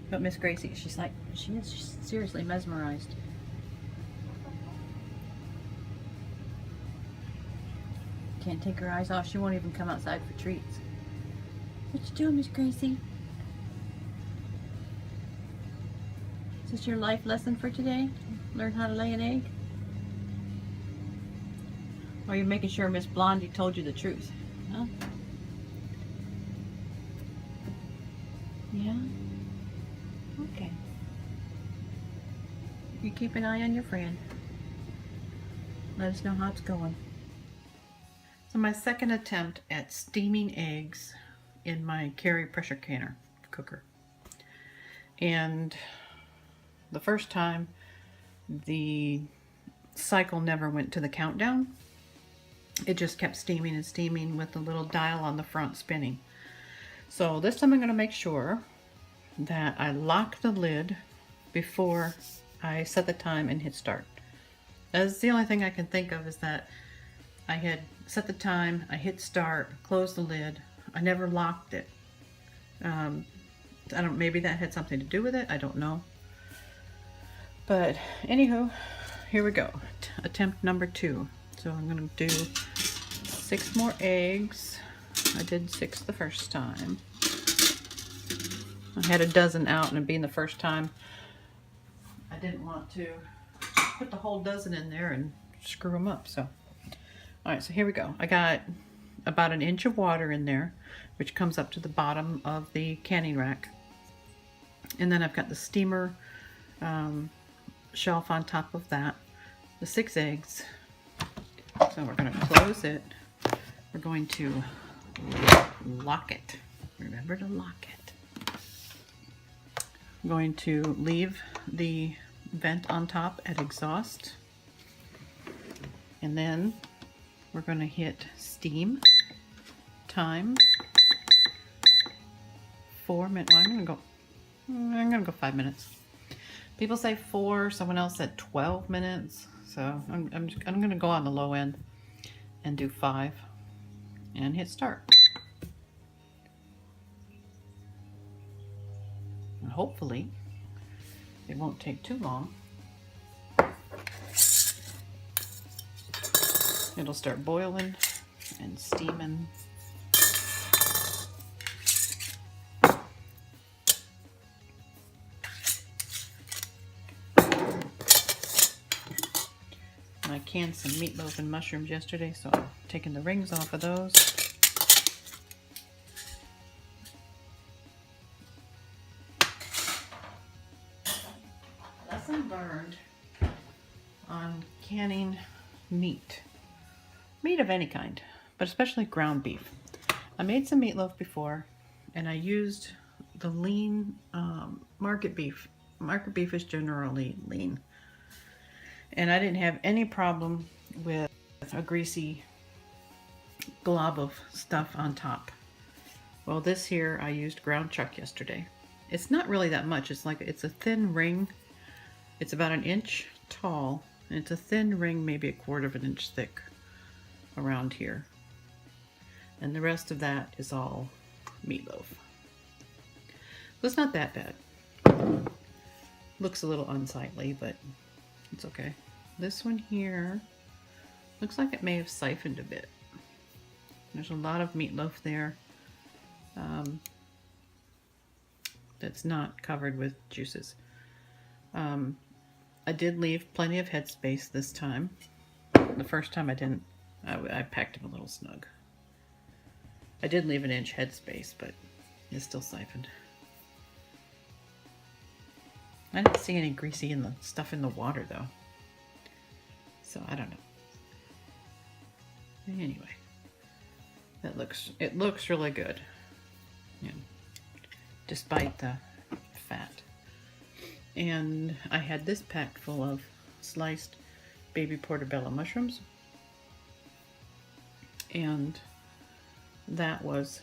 But Miss Gracie, she's like, she is seriously mesmerized. Can't take her eyes off. She won't even come outside for treats. What you doing, Miss Gracie? Is this your life lesson for today? Learn how to lay an egg? Or you're making sure Miss Blondie told you the truth? Huh? Yeah? Okay. You keep an eye on your friend. Let us know how it's going. So my second attempt at steaming eggs in my Carey pressure canner cooker. And the first time, the cycle never went to the countdown. It just kept steaming and steaming with the little dial on the front spinning. So this time I'm going to make sure that I lock the lid before I set the time and hit start. That's the only thing I can think of, is that I had set the time, I hit start, closed the lid. I never locked it. Maybe that had something to do with it. I don't know. But anywho, here we go. Attempt number 2. So I'm going to do 6 more eggs. I did 6 the first time. I had a dozen out, and it being the first time, I didn't want to put the whole dozen in there and screw them up. So, all right, so here we go. I got about an inch of water in there, which comes up to the bottom of the canning rack. And then I've got the steamer shelf on top of that, the 6 eggs. So we're going to close it. We're going to lock it. Remember to lock it. I'm going to leave the vent on top at exhaust. And then we're going to hit steam time 4 minutes. Well, I'm going to go 5 minutes. People say 4, someone else said 12 minutes. So I'm going to go on the low end and do 5 and hit start. And hopefully it won't take too long. It'll start boiling and steaming. I canned some meatloaf and mushrooms yesterday, so I'm taking the rings off of those. Lesson learned on canning meat. Meat of any kind, but especially ground beef. I made some meatloaf before, and I used the lean market beef. Market beef is generally lean. And I didn't have any problem with a greasy glob of stuff on top. Well, this here, I used ground chuck yesterday. It's not really that much. It's a thin ring. It's about an inch tall, and it's a thin ring, maybe a quarter of an inch thick around here. And the rest of that is all meatloaf. So it's not that bad. Looks a little unsightly, but it's okay. This one here looks like it may have siphoned a bit. There's a lot of meatloaf there that's not covered with juices. I did leave plenty of headspace this time. The first time I didn't. I packed them a little snug. I did leave an inch headspace, but it's still siphoned. I didn't see any greasy in the stuff in the water though. So I don't know. Anyway, it looks really good. Yeah, despite the fat. And I had this packed full of sliced baby portobello mushrooms. And that was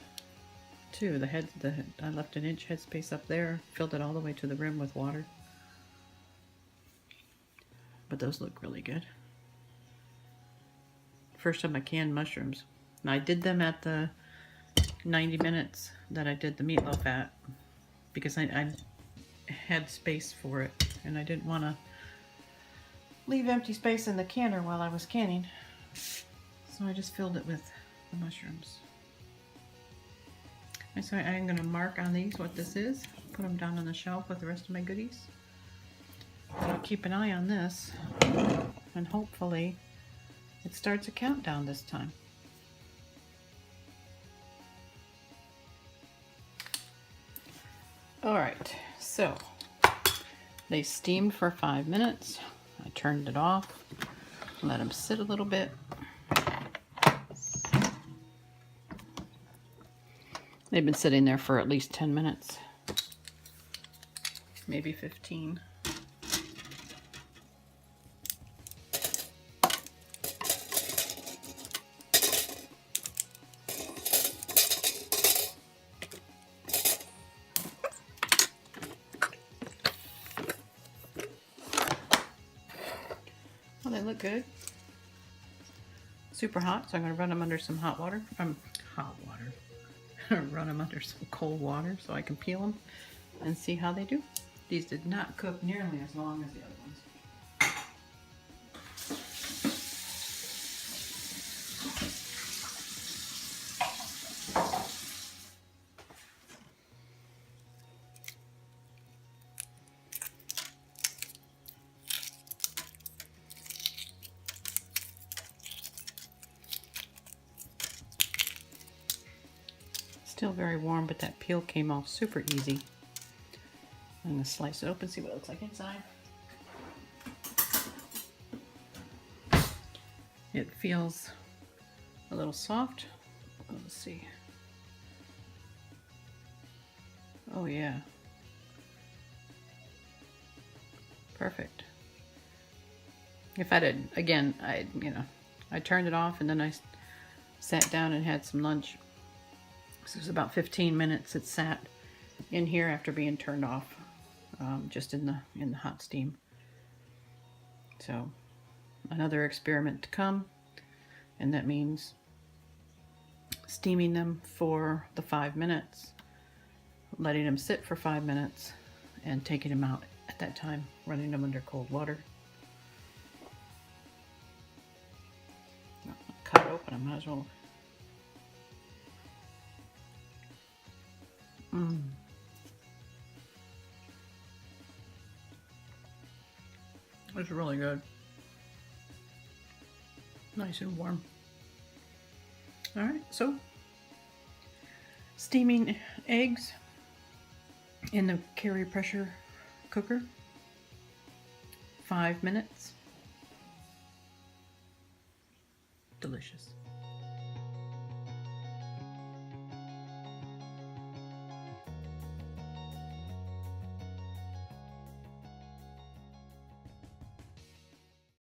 too, I left an inch headspace up there, filled it all the way to the rim with water. But those look really good. First time I canned mushrooms. And I did them at the 90 minutes that I did the meatloaf at, because I had space for it, and I didn't want to leave empty space in the canner while I was canning. So I just filled it with the mushrooms. And so I'm going to mark on these what this is, put them down on the shelf with the rest of my goodies. I'll keep an eye on this, and hopefully it starts a countdown this time. Alright, so they steamed for 5 minutes. I turned it off, let them sit a little bit. They've been sitting there for at least 10 minutes, maybe 15. Well, they look good. Super hot, so I'm going to run them under some hot water. Run them under some cold water so I can peel them and see how they do. These did not cook nearly as long as the other ones. Still very warm, but that peel came off super easy. I'm going to slice it open, see what it looks like inside. It feels a little soft. Let's see. Oh yeah. Perfect. If I did, again, I turned it off and then I sat down and had some lunch. So it was about 15 minutes it sat in here after being turned off, just in the hot steam. So another experiment to come, and that means steaming them for the 5 minutes, letting them sit for 5 minutes, and taking them out at that time, running them under cold water. Cut it open, I might as well. It's really good. Nice and warm. Alright, so steaming eggs in the Carey pressure cooker. 5 minutes. Delicious.